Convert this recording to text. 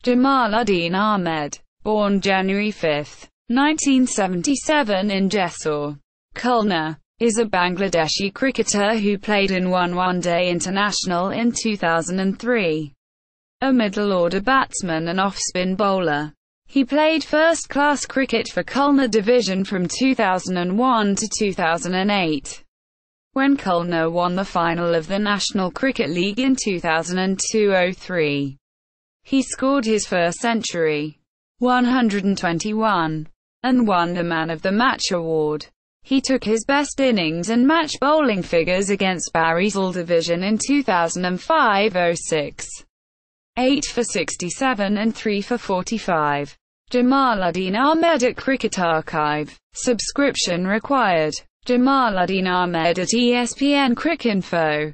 Jamaluddin Ahmed, born January 5, 1977 in Jessore, Khulna, is a Bangladeshi cricketer who played in one-day international in 2003. A middle-order batsman and off-spin bowler. He played first-class cricket for Khulna Division from 2001 to 2008. When Khulna won the final of the National Cricket League in 2002-03. He scored his first century, 121, and won the Man of the Match award. He took his best innings and match bowling figures against Barisal Division in 2005-06. 8 for 67 and 3 for 45. Jamaluddin Ahmed at Cricket Archive. Subscription required. Jamaluddin Ahmed at ESPN Cricinfo.